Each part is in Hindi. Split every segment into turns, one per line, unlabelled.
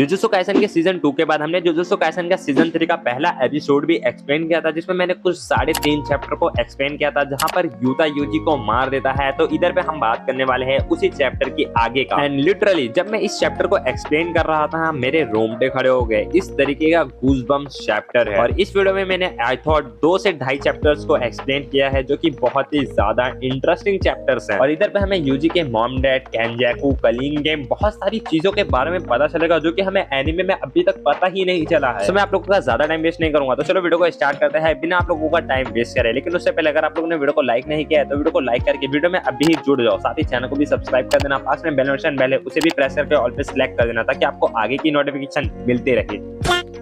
जुजुत्सु काइसन के सीजन 2 के बाद हमने जुजुत्सु काइसन का सीजन 3 का पहला एपिसोड भी एक्सप्लेन किया था, जिसमें मैंने कुछ 3.5 चैप्टर को एक्सप्लेन किया था, जहां पर यूता यूजी को मार देता है। तो इधर पे हम बात करने वाले हैं उसी चैप्टर की आगे का। एंड लिटरली जब मैं इस चैप्टर को एक्सप्लेन कर रहा था, मेरे रोंगटे खड़े हो गए। इस तरीके का गूज़बम्प्स चैप्टर है और इस वीडियो में मैंने आई थॉट 2 से 2.5 चैप्टर्स को एक्सप्लेन किया है, जो कि बहुत ही ज्यादा इंटरेस्टिंग चैप्टर्स हैं। और इधर पे हमें यूजी के मॉम डैड, कैंजाकू, कलिंग गेम, बहुत सारी चीजों के बारे में पता चलेगा, जो कि हमें एनिमे में अभी तक पता ही नहीं चला है। तो मैं आप लोगों का ज्यादा टाइम वेस्ट नहीं करूंगा, तो चलो वीडियो को स्टार्ट करते हैं बिना आप लोगों का टाइम वेस्ट करे। लेकिन उससे पहले अगर आप लोगों ने वीडियो को लाइक नहीं किया है तो वीडियो को लाइक करके वीडियो में अभी ही जुड़ जाओ। साथ ही चैनल को भी सब्सक्राइब कर देना, पास में बेल नोटिफिकेशन बेल है उसे भी प्रेस करके ऑल पे सिलेक्ट कर देना, ताकि आपको आगे की नोटिफिकेशन मिलती रहे।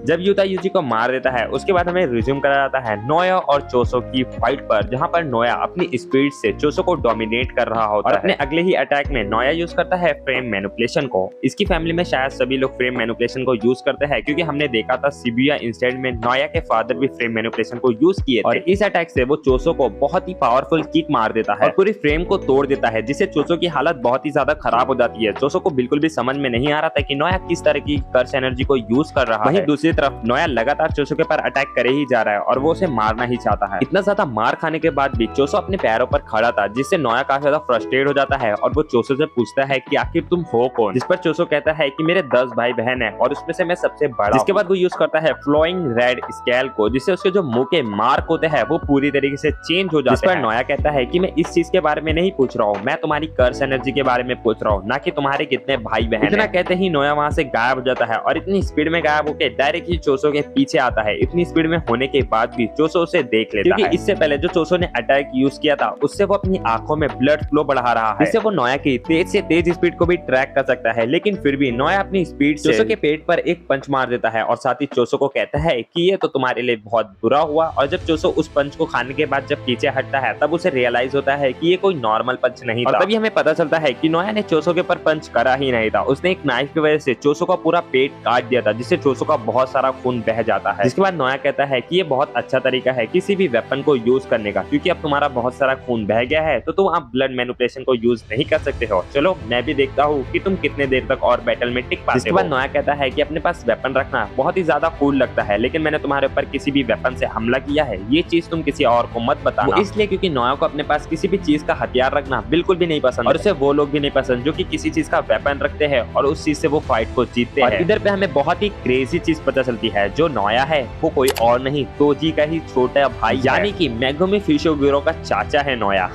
जब यूता यूजी को मार देता है, उसके बाद हमें रिज्यूम करा जाता है नोया और चोसो की फाइट पर, जहां पर नोया अपनी स्पीड से चोसो को डोमिनेट कर रहा होता है। अपने अगले ही अटैक में नोया यूज करता है फ्रेम मैनिपुलेशन को। इसकी फैमिली में शायद सभी लोग फ्रेम मैनिपुलेशन को यूज करते हैं, क्योंकि हमने देखा था शिबुया इंसिडेंट में नोया के फादर भी फ्रेम मैनिपुलेशन को यूज किए थे। और इस अटैक से वो चोसो को बहुत ही पावरफुल किक मार देता है और पूरी फ्रेम को तोड़ देता है, जिससे चोसो की हालत बहुत ही ज्यादा खराब हो जाती है। चोसो को बिल्कुल भी समझ में नहीं आ रहा था कि नोया किस तरह की कर्स एनर्जी को यूज कर रहा है। दूसरी तरफ नोया लगातार चोसो के पर अटैक करे ही जा रहा है और वो उसे मारना ही चाहता है। इतना ज्यादा मार खाने के बाद भी चोसो अपने पैरों पर खड़ा था, जिससे नोया काफी ज्यादा फ्रस्ट्रेट हो जाता है और वो चोसो से पूछता है कि आखिर तुम हो कौन। जिस पर चोसो कहता है कि मेरे 10 भाई बहन है और उसमें से मैं सबसे बड़ा। जिसके बाद वो यूज करता है फ्लोइंग रेड स्केल को, जिससे उसके जो मुंह के मार्क होते हैं वो पूरी तरीके से चेंज हो जाते हैं। नोया कहता है कि मैं इस चीज के बारे में नहीं पूछ रहा हूँ, मैं तुम्हारी कर्स एनर्जी के बारे में पूछ रहा हूँ, ना कि तुम्हारे कितने भाई बहन। इतना कहते ही नोया वहां से गायब हो जाता है और इतनी स्पीड में गायब होकर डायरेक्ट ही चोसो के पीछे आता है। इतनी स्पीड में होने के बाद भी चोसो उसे देख लेता है, क्योंकि इससे पहले जो चोसो ने अटैक यूज किया था उससे वो अपनी आंखों में ब्लड फ्लो बढ़ा रहा है, जिससे वो नोया की तेज से तेज स्पीड को भी ट्रैक कर सकता है। लेकिन फिर भी नोया अपनी स्पीड से चोसो के पेट पर एक पंच मार देता है और साथ ही चोसो को कहता है कि ये तो तुम्हारे लिए बहुत बुरा हुआ। और जब चोसो उस पंच को खाने के बाद जब पीछे हटता है, तब उसे रियलाइज होता है कि ये कोई नॉर्मल पंच नहीं था। और तभी हमें पता चलता है कि नोया ने चोसो के ऊपर पंच करा ही नहीं था, उसने एक नाइफ की वजह से चोसो का पूरा पेट काट दिया था, जिससे चोसो का बहुत सारा खून बह जाता है। जिसके बाद नोया कहता है कि ये बहुत अच्छा तरीका है किसी भी वेपन को यूज करने का, क्योंकि अब तुम्हारा बहुत सारा खून बह गया है तो तुम अब ब्लड मैनिपुलेशन को यूज नहीं कर सकते हो। चलो मैं भी देखता हूँ कि तुम कितने देर तक और बैटल में टिक पाते हो। इसके बाद नोया कहता है कि अपने पास वेपन रखना बहुत ही ज्यादा कूल लगता है, लेकिन मैंने तुम्हारे ऊपर किसी भी वेपन से हमला किया है, ये चीज तुम किसी और को मत बताना। इसलिए क्योंकि नोया को अपने पास किसी भी चीज का हथियार रखना बिल्कुल भी नहीं पसंद, और उसे वो लोग भी नहीं पसंद जो कि किसी चीज का वेपन रखते हैं और उस चीज से वो फाइट को जीतते हैं। इधर पे हमें बहुत ही क्रेजी चीज पता चलती है, जो नोया है वो कोई और नहीं तोजी का ही छोटा भाई, यानी कि मेगुमी फिशोगुरो का चाचा है नोया।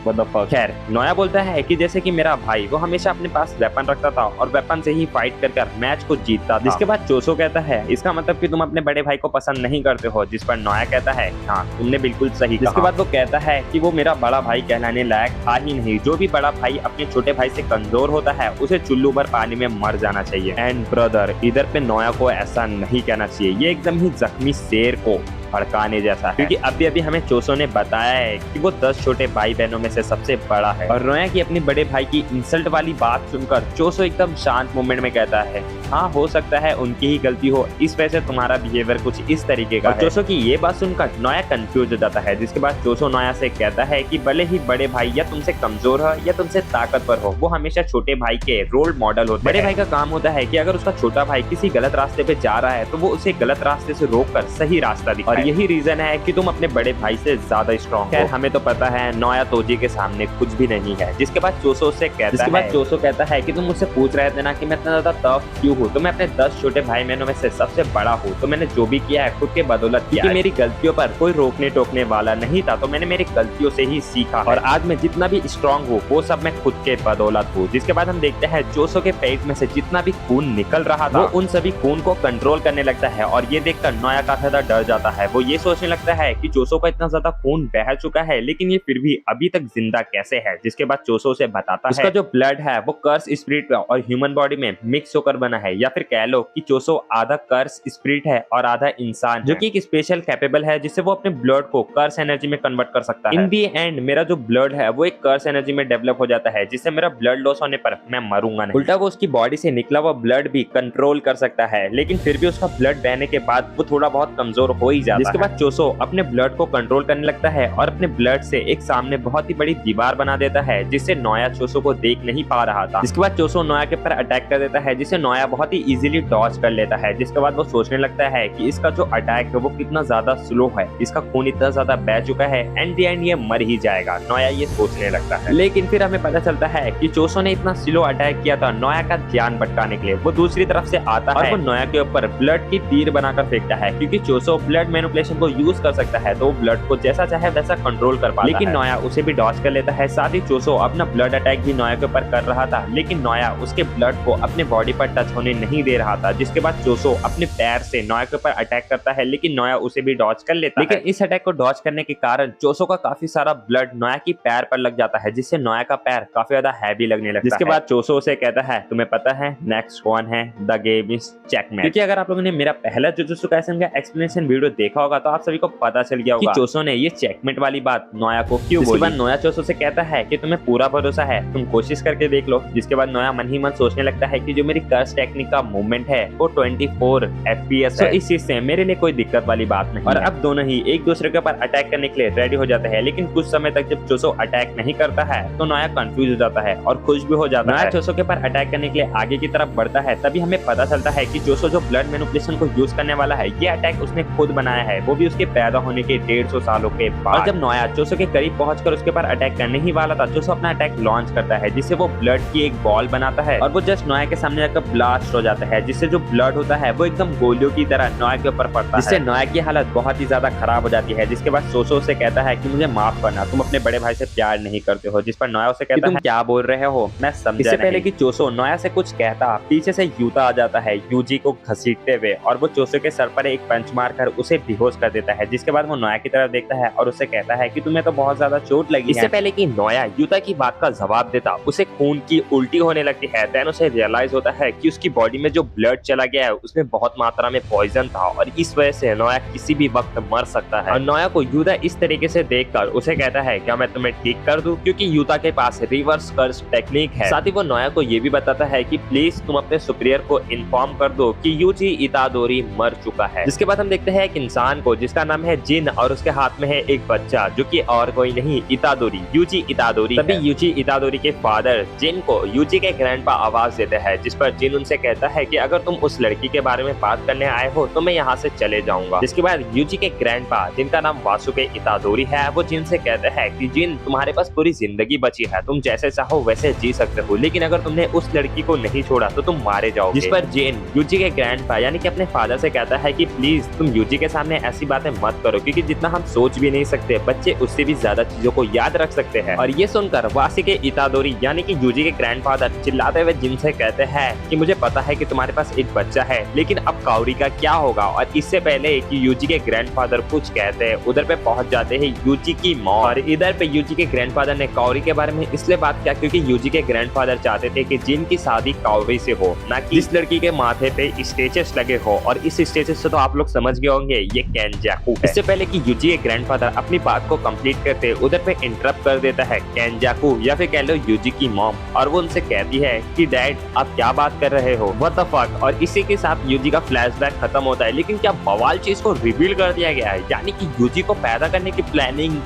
खैर नोया बोलता है कि जैसे कि मेरा भाई वो हमेशा अपने पास वेपन रखता था और वेपन से ही फाइट कर मैच को जीतता था। जिसके बाद चोसो कहता है इसका मतलब कि तुम अपने बड़े भाई को पसंद नहीं करते हो, जिस पर नोया कहता है हाँ तुमने बिल्कुल सही कहा। जिसके बाद वो कहता है कि वो मेरा बड़ा भाई कहलाने लायक था ही नहीं, जो भी बड़ा भाई अपने छोटे भाई से कमजोर होता है उसे चुल्लू भर पानी में मर जाना चाहिए। एंड ब्रदर इधर पे नोया को ऐसा नहीं कहना चाहिए, ये एकदम ही जख्मी शेर को भड़काने जैसा है, क्योंकि अभी हमें चोसो ने बताया है कि वो 10 छोटे भाई बहनों में से सबसे बड़ा है। और नोया की अपने बड़े भाई की इंसल्ट वाली बात सुनकर चोसो एकदम शांत मोमेंट में कहता है हाँ हो सकता है उनकी ही गलती हो, इस वजह से तुम्हारा बिहेवियर कुछ इस तरीके का है। चोसो की ये बात सुनकर नोया कंफ्यूज हो जाता है। जिसके बाद चोसो नोया से कहता है कि भले ही बड़े भाई या तुमसे कमजोर हो या तुमसे ताकतवर हो, वो हमेशा छोटे भाई के रोल मॉडल होते हैं। बड़े भाई का काम होता है कि अगर उसका छोटा भाई किसी गलत रास्ते पे जा रहा है तो वो उसे गलत रास्ते से रोककर सही रास्ता दिखाए, और यही रीजन है कि तुम अपने बड़े भाई से ज्यादा स्ट्रॉन्ग हो। हमें तो पता है नोया तोजी के सामने कुछ भी नहीं है। जिसके बाद चोसो से कहता है कि तुम मुझसे पूछ रहे थे ना कि मैं इतना ज्यादा टफ क्यों हूँ, तो मैं अपने 10 छोटे भाई बहनों में से सबसे बड़ा हूँ, तो मैंने जो भी किया है खुद के बदौलत किया है। मेरी गलतियों पर कोई रोकने टोकने वाला नहीं था, तो मैंने मेरी गलतियों से ही सीखा और आज मैं जितना भी स्ट्रॉन्ग हूँ वो सब मैं खुद के बदौलत हूँ। जिसके बाद हम देखते हैं चोसो के पेट में से जितना भी खून निकल रहा था वो उन सभी खून को कंट्रोल करने लगता है, और ये देखकर नोया काफी ज्यादा डर जाता है। वो ये सोचने लगता है कि चोसो का इतना ज्यादा खून बह चुका है, लेकिन ये फिर भी अभी तक जिंदा कैसे है। जिसके बाद चोसो से बताता है उसका जो ब्लड है वो कर्स स्पिरिट और ह्यूमन बॉडी में मिक्स होकर बना है, या फिर कह लो कि चोसो आधा कर्स स्पिरिट है और आधा इंसान, जो कि एक स्पेशल कैपेबल है जिससे वो अपने ब्लड को कर्स एनर्जी में कन्वर्ट कर सकता है। इन दी एंड मेरा जो ब्लड है वो एक कर्स एनर्जी में डेवलप हो जाता है, जिससे मेरा ब्लड लॉस होने पर मैं मरूंगा नहीं। उल्टा वो उसकी बॉडी से निकला हुआ ब्लड भी कंट्रोल कर सकता है, लेकिन फिर भी उसका ब्लड बहने के बाद वो थोड़ा बहुत कमजोर हो ही जाता जिसके बाद चोसो अपने ब्लड को कंट्रोल करने लगता है और अपने ब्लड से एक सामने बहुत ही बड़ी दीवार बना देता है जिससे नोया चोसो को देख नहीं पा रहा था। जिसके बाद चोसो नोया के ऊपर अटैक कर देता है जिसे नोया बहुत ही इजीली डॉज कर लेता है। जिसके बाद वो सोचने लगता है कि इसका जो अटैक है वो कितना ज्यादा स्लो है, इसका खून इतना ज्यादा बह चुका है, एंड द एंड ये मर ही जाएगा। नोया ये सोचने लगता है, लेकिन फिर हमें पता चलता है कि चोसो ने इतना स्लो अटैक किया था नोया का ध्यान भटकाने के लिए। वो दूसरी तरफ से आता है और वो नोया के ऊपर ब्लड की तीर बनाकर फेंकता है क्योंकि चोसो ब्लड मैनिपुलेशन को यूज कर सकता है तो वो ब्लड को जैसा चाहे वैसा कंट्रोल कर पाता है। लेकिन नोया उसे भी डॉज कर लेता है। साथ ही चोसो अपना ब्लड अटैक भी नोया के ऊपर कर रहा था लेकिन नोया उसके ब्लड को अपने बॉडी पर टच होने नहीं दे रहा था। जिसके बाद चोसो अपने पैर से नोया के ऊपर अटैक करता है लेकिन नोया उसे भी डॉज कर लेता है। लेकिन इस अटैक को डॉज करने के कारण चोसो का काफी सारा ब्लड नोया की पैर पर लग जाता है जिससे नोया का पैर काफी ज्यादा हैवी लगने लगता है। जिसके बाद चोसो उसे कहता है तुम्हें पता है नेक्स्ट कौन है, द गेम इज चेकमेट। क्योंकि अगर आप लोगों ने मेरा पहला जुजुत्सु काइसेन का एक्सप्लेनेशन वीडियो देखा होगा तो आप सभी को पता चल गया होगा कि चोसो ने ये चेकमेट वाली बात नोया को क्यों बोली। बाद नोया चोसो से कहता है कि तुम्हें पूरा भरोसा है, तुम कोशिश करके देख लो। जिसके बाद नोया मन ही मन सोचने लगता है कि जो मेरी कर्स टेक्निक का मूवमेंट है वो 24 FPS है, तो इस चीज से मेरे लिए कोई दिक्कत वाली बात नहीं। और अब दोनों ही एक दूसरे के ऊपर अटैक करने के लिए रेडी हो जाते हैं। लेकिन कुछ समय तक जब चोसो अटैक नहीं करता है तो नोया कंफ्यूज हो जाता है और खुश भी हो जाता है। नोया चोसो के ऊपर अटैक करने के लिए आगे की तरफ बढ़ता है तभी हमें पता चलता है कि चोसो जो ब्लड मैनिपुलेशन को यूज करने वाला है ये अटैक उसने खुद बनाया है, वो भी उसके पैदा होने के 150 सालों के बाद। जब नोया चोसो के करीब पहुंचकर उसके ऊपर अटैक करने ही वाला था चोसो अपना अटैक लॉन्च करता है जिससे वो ब्लड की एक बॉल बनाता है और वो जस्ट नोया के सामने जाकर ब्लास्ट हो जाता है जिससे जो ब्लड होता है वो एकदम गोलियों की तरह नोया के ऊपर पड़ता है जिससे नोया की हालत बहुत ही ज्यादा खराब हो जाती है। जिसके बाद चोसो से कहता है कि मुझे माफ करना, तुम अपने बड़े भाई से प्यार नहीं करते हो। जिस पर नोया उसे कहता है तुम क्या बोल रहे हो, मैं समझा नहीं। इससे पहले कि चोसो नोया से कुछ कहता पीछे से यूता आ जाता है यूजी को घसीटते हुए और वो चोसो के सर पर एक पंच मारकर उसे बेहोश कर देता है। जिसके बाद वो नोया की तरफ देखता है और उसे कहता है कि तुम्हें तो बहुत ज्यादा चोट लगी है। इससे पहले कि नोया यूता की बात का जवाब देता उसे खून की उल्टी होने लगती है। देन उसे रियलाइज होता है कि उसकी बॉडी में जो ब्लड चला गया है उसमें बहुत मात्रा में पॉइजन था और इस वजह से नोया किसी भी वक्त मर सकता है। और नोया को यूता इस तरीके से देखकर उसे कहता है क्या मैं तुम्हें ठीक कर दूं, क्योंकि यूता के पास रिवर्स कर्स टेक्निक है। साथ ही वो नोया को ये भी बताता है कि प्लीज तुम अपने सुपीरियर को इन्फॉर्म कर दो कि यूजी इतादोरी मर चुका है। जिसके बाद हम देखते हैं एक इंसान को जिसका नाम है जिन और उसके हाथ में है एक बच्चा जो कि और कोई नहीं इतादोरी, यूजी इतादोरी। तभी यूजी इतादोरी के फादर जिन को यूजी के ग्रैंडपा आवाज देते हैं जिस पर जिन उनसे कहता है कि अगर तुम उस लड़की के बारे में बात करने आए हो तो मैं यहाँ से चले जाऊंगा। जिसके बाद यूजी के ग्रैंडपा जिनका नाम वासुके इतादोरी है वो जिन से कहते हैं कि जिन तुम्हारे पास पूरी जिंदगी बची है, तुम जैसे चाहो वैसे जी सकते हो, लेकिन अगर तुमने उस लड़की को नहीं छोड़ा तो तुम मारे जाओगे। जिस पर जिन यूजी के ग्रैंडपा यानी कि अपने फादर से कहता है कि प्लीज तुम यूजी के सामने ऐसी बातें मत करो क्योंकि जितना हम सोच भी नहीं सकते बच्चे उससे भी ज्यादा चीजों को याद रख सकते हैं। और ये सुनकर वासुके इतादोरी यानी कि यूजी के ग्रैंडफादर चिल्लाते हुए जिन से कहते हैं कि मुझे पता है कि तुम्हारे पास एक बच्चा है लेकिन अब काउरी का क्या होगा। और इससे पहले कि यूजी के ग्रैंडफादर कुछ कहते हैं उधर पे पहुंच जाते हैं यूजी की मौत। और इधर पे यूजी के ग्रैंडफादर ने काउरी के बारे में इसलिए बात किया क्योंकि यूजी के ग्रैंडफादर चाहते थे कि जिन की शादी काउरी से हो, ना कि इस लड़की के माथे पे स्टेचस लगे हो। और इस स्टेचस से तो आप लोग समझ गए होंगे ये केंजाकू है। इससे पहले कि यूजी के ग्रैंडफादर अपनी बात को कंप्लीट करते उधर पे इंटरप्ट कर देता है केंजाकू या फिर कह लो यूजी की मॉम और वो उनसे कहती है कि डैड आप क्या बात कर रहे हो, व्हाट द फक। और इसी के साथ यूजी का फ्लैशबैक खत्म होता है। लेकिन क्या बवाल चीज को रिवील कर दिया गया है, यानी कि यूजी को पैदा करने की प्लानिंग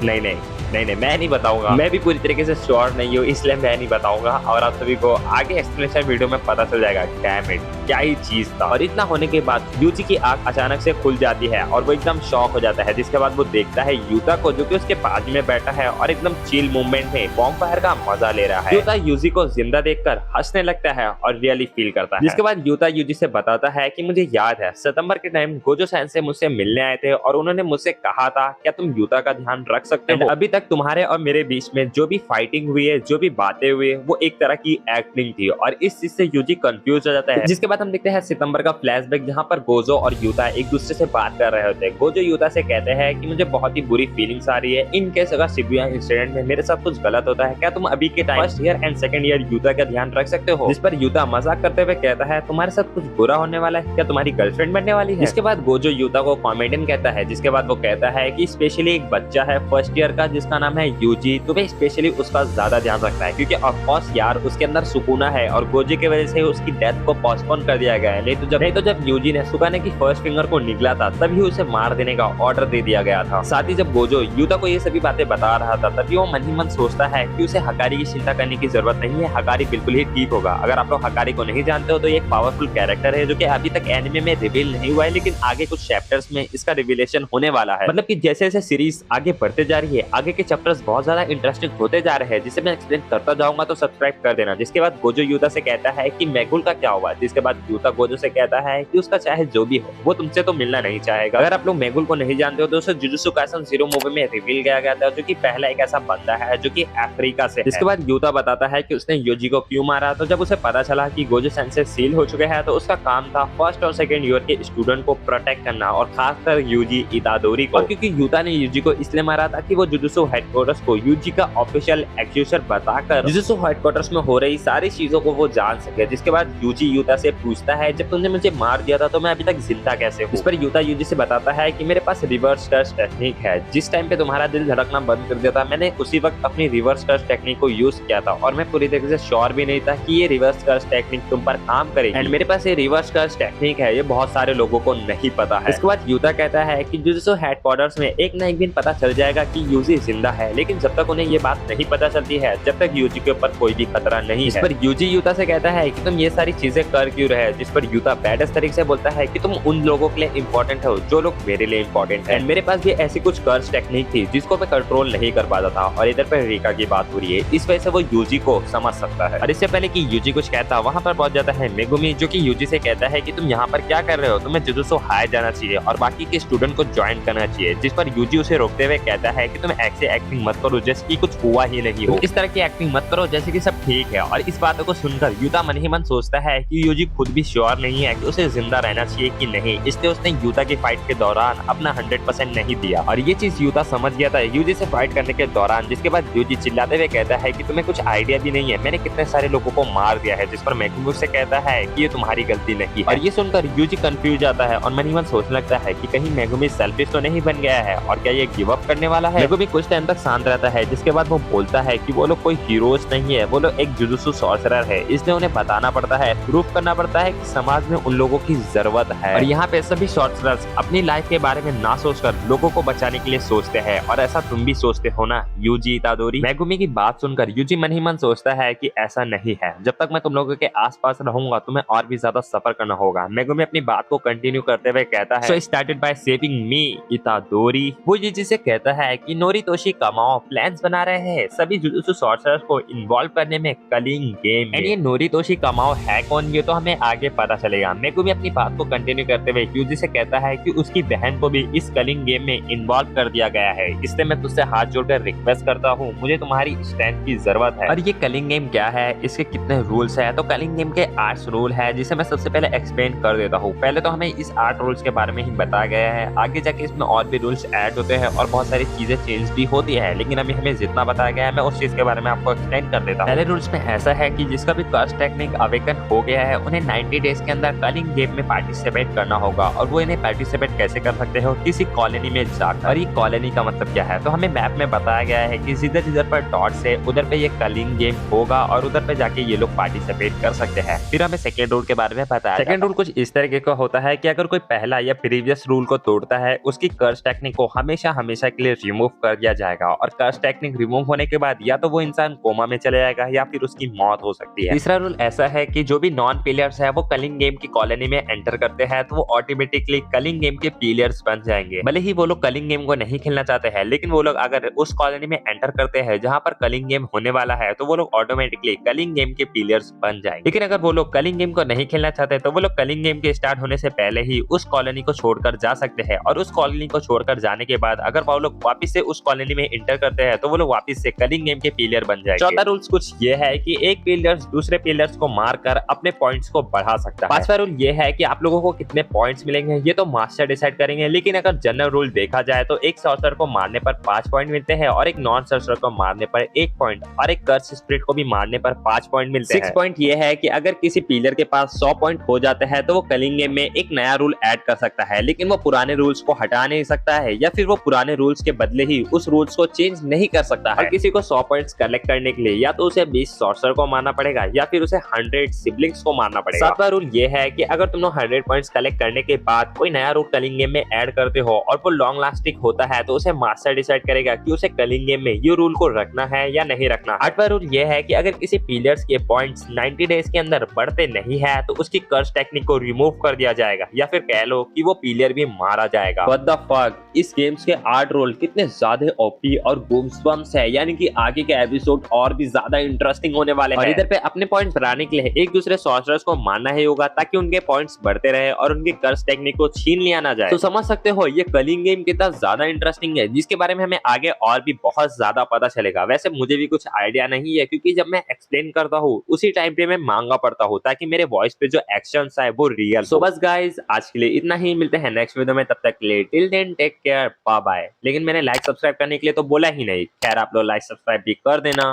नहीं मैं नहीं बताऊंगा, मैं भी पूरी तरीके से श्योर नहीं हूँ इसलिए मैं नहीं बताऊंगा और आप सभी को आगे एक्सप्लेनेशन वीडियो में पता चल जाएगा। डैम इट क्या ही चीज था। और इतना होने के बाद यूजी की आंख अचानक से खुल जाती है और वो एकदम शॉक हो जाता है। जिसके बाद वो देखता है यूता को जो कि उसके बाजू में बैठा है और एकदम चिल मूवमेंट में बॉम्ब फायर का मजा ले रहा है। यूता यूजी को जिंदा देखकर हंसने लगता है और रियली फील करता है। जिसके बाद यूता यूजी से बताता है कि मुझे याद है सितंबर के टाइम गोजो सैन मुझसे मिलने आए थे और उन्होंने मुझसे कहा था क्या तुम यूता का ध्यान रख सकते हो। अभी तक तुम्हारे और मेरे बीच में जो भी फाइटिंग हुई है, जो भी बातें हुई है, वो एक तरह की एक्टिंग थी और इस चीज से यूजी कंफ्यूज हो जाता है। जिसके बाद हम देखते हैं सितंबर का फ्लैशबैक जहां पर गोजो और यूता एक दूसरे से बात कर रहे होते हैं। गोजो यूता से कहते हैं कि मुझे बहुत ही बुरी फीलिंग्स आ रही है इन केस अगर शिबुया इंसिडेंट में मेरे साथ कुछ गलत होता है क्या तुम अभी के time first year and second year Utah का ध्यान रख सकते हो। जिस पर यूता मजाक करते हुए कहता है तुम्हारे साथ कुछ बुरा होने वाला है क्या, तुम्हारी गर्लफ्रेंड बनने वाली है। इसके बाद गोजो यूता को कॉमेडियन कहता है। जिसके बाद वो कहता है कि स्पेशली एक बच्चा है फर्स्ट ईयर का जिसका नाम है यूजी, तुम्हें स्पेशली उसका ज्यादा ध्यान रखना है क्योंकि ऑफ कोर्स यार उसके अंदर सुकूना है और गोजी की वजह से उसकी डेथ को पोस्टपोन कर दिया गया है। नहीं तो जब यूजी ने सुकाने की फर्स्ट फिंगर को निकला था तभी उसे मार देने का ऑर्डर दे दिया गया था। साथ ही जब गोजो यूता को ये सभी बातें बता रहा था तभी वो मन ही मन सोचता है कि उसे हकारी की चिंता करने की जरूरत नहीं है, हकारी बिल्कुल ही ठीक होगा। अगर आप लोग हकारी को नहीं जानते हो तो ये एक पावरफुल कैरेक्टर है जो कि अभी तक एनिमे में रिवील नहीं हुआ है, लेकिन आगे कुछ चैप्टर्स में इसका रिवीलेशन होने वाला है। मतलब कि जैसे जैसे सीरीज आगे बढ़ते जा रही है, आगे के चैप्टर्स बहुत ज्यादा इंटरेस्टिंग होते जा रहे हैं, जिसे मैं एक्सप्लेन करता जाऊंगा, तो सब्सक्राइब कर देना। जिसके बाद गोजो यूता से कहता है कि मैगुल का क्या हुआ, जिसके बाद यूता गोजो से कहता है कि उसका चाहे जो भी हो वो तुमसे तो मिलना नहीं चाहेगा। अगर आप लोग मैगुल को नहीं जानते हो तो उसे जुजुत्सु काइसेन 0 मूवी में रिवील किया गया था, जो कि पहला एक ऐसा बंदा है जो कि अफ्रीका से है। इसके बाद यूता बताता है कि उसने योजी को क्यों मारा। तो जब उसे पता चला कि गोजो सेंसेई सील हो चुके हैं तो उसका काम था फर्स्ट और सेकंड ईयर के स्टूडेंट को प्रोटेक्ट करना, और खासकर यूजी इतादोरी को। और क्योंकि यूता ने यूजी को इसलिए मारा था कि वो जुजुत्सु हेडक्वार्टर्स को यूजी का ऑफिशियल एक्यूजर बताकर जुजुत्सु हेडक्वार्टर्स में हो रही सारी चीजों को वो जान सके। जिसके बाद यूजी यूता से पूछता है जब तुमने मुझे मार दिया था तो मैं अभी तक जिंदा कैसे हूँ। इस पर यूता यूजी से बताता है कि मेरे पास रिवर्स कर्स टेक्निक है। जिस टाइम पे तुम्हारा दिल धड़कना बंद कर दिया था मैंने उसी वक्त अपनी रिवर्स कर्स टेक्निक को यूज किया था, और मैं पूरी तरीके से श्योर भी नहीं था कि ये रिवर्स कर्स टेक्निक तुम पर काम करेगी। एंड मेरे पास ये रिवर्स कर्स टेक्निक है, ये बहुत सारे लोगों को नहीं पता है। इसके बाद यूता कहता है कि जुजुत्सु हेडक्वार्टर्स में एक ना एक दिन पता चल जाएगा कि यूजी जिंदा है, लेकिन जब तक उन्हें ये बात नहीं पता चलती है जब तक यूजी के ऊपर कोई भी खतरा नहीं है। इस पर यूजी यूता से कहता है कि तुम ये सारी चीजें कर क्यों रहे, जिस पर यूता बैडस तरीके से बोलता है कि तुम उन लोगों के लिए इंपॉर्टेंट हो जो लोग मेरे लिए इंपॉर्टेंट है। मेरे पास भी ऐसी कुछ कर्स टेक्निक थी जिसको मैं कंट्रोल नहीं कर पाता था, और इधर पर रिका की बात हो रही है, इस वजह से वो यूजी को समझ सकता है। और इससे पहले कि यूजी कुछ कहता वहां पर पहुंच जाता है मेगुमी, जो कि यूजी से कहता है कि तुम यहाँ पर क्या कर रहे हो, तुम्हें जुजुत्सु हाई जाना चाहिए और बाकी के स्टूडेंट को ज्वाइन करना चाहिए। जिस पर यूजी उसे रोकते हुए कहता है कि तुम ऐसे एक्टिंग मत करो जैसे कि कुछ हुआ ही नहीं हो, इस तरह की एक्टिंग मत करो जैसे कि सब ठीक है। और इस बात को सुनकर यूता मन ही मन सोचता है कि यूजी खुद भी श्योर नहीं है कि उसे जिंदा रहना चाहिए कि नहीं, इसलिए उसने यूता की फाइट के दौरान अपना 100% नहीं दिया। और ये चीज यूता समझ गया था यूजी से फाइट करने के दौरान। जिसके बाद यूजी चिल्लाते हुए कहता है कि तुम्हें कुछ आइडिया भी नहीं है, मैंने कितने सारे लोगों को मार दिया है। जिस पर मेगुमी से कहता है कि ये तुम्हारी गलती नहीं है। और ये सुनकर यूजी कंफ्यूज आता है और मन ही मन सोचने लगता है कि कहीं मेगुमी सेल्फिश तो नहीं बन गया है और क्या ये गिव अप करने वाला है। मेगुमी कुछ टाइम तक शांत रहता है, जिसके बाद वो बोलता है कि वो लोग कोई हीरोज नहीं है, वो लोग एक जुजुत्सु सॉर्सरर है, इसलिए उन्हें बताना पड़ता है, प्रूफ करना पड़ता है कि समाज में उन लोगों की जरूरत है। और यहाँ पे सभी सॉर्सरर्स अपनी लाइफ के बारे में ना सोचकर लोगों को बचाने के लिए सोचते हैं, और ऐसा तुम भी सोचते हो ना यूजी इतादोरी। मेगुमी की बात सुनकर यूजी मन ही मन सोचता है कि ऐसा नहीं है, जब तक मैं तुम लोगों के आसपास रहूंगा तुम्हें और भी ज्यादा सफर करना होगा। मेगुमी अपनी बात को कंटिन्यू करते हुए कहता है, So I started by saving me इतादोरी। वो यूजी से कहता है कि नोरितोशी कामाओ प्लान्स बना रहे हैं सभी जुजुत्सु सॉर्सरर्स को इन्वॉल्व करने में कलिंग गेम। एंड ये नोरितोशी कामाओ है कौन, ये तो हमें आगे पता चलेगा। मेगुमी अपनी बात को कंटिन्यू करते हुए यूजी से कहता है कि उसकी बहन को भी इस कलिंग गेम में इन्वॉल्व कर दिया गया है, इसलिए मैं तुझसे हाथ जोड़कर रिक्वेस्ट करता हूँ, मुझे तुम्हारी स्ट्रेंथ की जरूरत है। और ये कलिंग गेम क्या है, इसके कितने रूल्स है, तो कलिंग गेम के 8 रूल है, जिसे मैं सबसे पहले एक्सप्लेन कर देता हूँ। पहले तो हमें इस 8 रूल्स के बारे में ही बताया गया है, आगे जाके इसमें और भी रूल्स ऐड होते हैं और बहुत सारी चीजें चेंज भी होती है, लेकिन अभी हमें जितना बताया गया है मैं उस चीज के बारे में आपको एक्सप्लेन कर देता हूँ। पहले रूल्स में ऐसा है कि जिसका भी कर्स टेक्निक अवेकन हो गया है उन्हें 90 डेज के अंदर कलिंग गेम में पार्टिसिपेट करना होगा, और वो इन्हें पार्टिसिपेट कैसे कर सकते हो, किसी कॉलोनी में जाकर। और ये कॉलोनी का मतलब क्या है, तो हमें मैप में बताया गया है कि जिधर पर डॉट्स है उधर पे ये कलिंग गेम होगा और उधर पे जाके ये लोग पार्टिसिपेट कर सकते हैं। फिर हमें सेकंड रूल के बारे में बताया। सेकंड रूल कुछ इस तरीके का होता है कि अगर कोई पहला या प्रीवियस रूल को तोड़ता है उसकी कर्स टेक्निक को हमेशा हमेशा के लिए रिमूव कर दिया जाएगा, और कर्स टेक्निक रिमूव होने के बाद या तो वो इंसान कोमा में चले जाएगा या फिर उसकी मौत हो सकती है। तीसरा रूल ऐसा है कि जो भी नॉन प्लेयर्स है वो कलिंग गेम की कॉलोनी में एंटर करते हैं तो वो ऑटोमेटिकली कलिंग गेम के प्लेयर्स बन जाएंगे। भले ही वो लोग कलिंग गेम को नहीं खेलना चाहते हैं, लेकिन वो लोग अगर उस कॉलोनी में एंटर करते हैं जहां पर कलिंग गेम होने वाला है तो वो लोग ऑटोमेटिकली कलिंग गेम के प्लेयर्स बन जाएंगे। लेकिन अगर वो लोग कलिंग गेम को नहीं खेलना चाहते तो वो लोग कलिंग गेम के स्टार्ट होने से पहले ही उस कॉलोनी को छोड़कर जा सकते हैं, और उस कॉलोनी को छोड़कर जाने के बाद अगर वो लोग वापस से उस कॉलोनी में एंटर करते हैं तो वो लोग वापस से कलिंग गेम के प्लेयर बन जाएंगे। चौथा रूल्स कुछ ये है कि एक प्लेयर दूसरे प्लेयर्स को मारकर अपने पॉइंट्स को बढ़ा सकता है। पांचवा रूल ये है कि आप लोगों को कितने पॉइंट्स मिलेंगे ये तो मास्टर डिसाइड करेंगे, लेकिन अगर जनरल रूल देखा जाए तो एक सॉर्सरर को मारने पर 5 पॉइंट मिलते हैं, और एक नॉन सॉर्सरर को मारने पर 1 पॉइंट, और एक कर्स स्पिरिट को भी मारने पर 5 पॉइंट मिलते हैं। 6 पॉइंट ये है कि अगर किसी प्लेयर के पास 100 पॉइंट हो जाते हैं तो वो कलिंग गेम में एक नया रूल ऐड कर सकता है, लेकिन वो पुराने रूल्स को हटा नहीं सकता है, या फिर वो पुराने रूल्स के बदले ही उस रूल्स को चेंज नहीं कर सकता है। और किसी को 100 पॉइंट्स कलेक्ट करने के लिए या तो उसे 20 सॉर्सरर को मारना पड़ेगा या फिर उसे 100 सिबलिंग्स को मारना पड़ेगा। पड़ेगा। 7वां रूल ये है कि अगर तुम लोग 100 पॉइंट्स कलेक्ट करने के बाद कोई नया रूल कलिंग गेम में ऐड करते हो और वो लॉन्ग लास्टिंग होता है तो उसे मास्टर डिसाइड करेगा कि उसे कलिंग गेम में ये रूल को रखना है या नहीं रखना। 8वां रूल ये है कि अगर किसी प्लेयर्स के पॉइंट्स 90 डेज के अंदर बढ़ते नहीं है तो उसकी कर्स टेक्निक को रिमूव कर दिया जाएगा या फिर कह लो कि वो प्लेयर भी मारा जाएगा। व्हाट द फक, इस गेम्स के 8 रोल कितने ज्यादा ओपी और गूम्सबम्प्स है, यानी कि आगे के एपिसोड और भी ज्यादा इंटरेस्टिंग होने वाले हैं। और इधर पे अपने पॉइंट्स बढ़ाने के लिए एक दूसरे सॉर्सरर्स को मारना ही होगा ताकि उनके पॉइंट्स बढ़ते रहे और उनकी कर्स टेक्निक को छीन लिया ना जाए। तो समझ सकते हो ये कलिंग गेम कितना ज्यादा इंटरेस्टिंग है, जिसके बारे में हमें आगे और भी बहुत ज्यादा पता चलेगा। वैसे मुझे भी कुछ आइडिया नहीं है क्योंकि जब मैं एक्सप्लेन करता हूँ उसी टाइम पे मैं मांगा पड़ता हूँ ताकि मेरे वॉइस पे जो एक्शंस है वो रियल। सो बस गाइस आज के लिए इतना ही, मिलते हैं नेक्स्ट वीडियो में, तब तक के लिए till then take care, bye bye. लेकिन मैंने लाइक सब्सक्राइब करने के लिए तो बोला ही नहीं, खैर आप लोग लाइक सब्सक्राइब भी कर देना।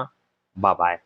Bye bye.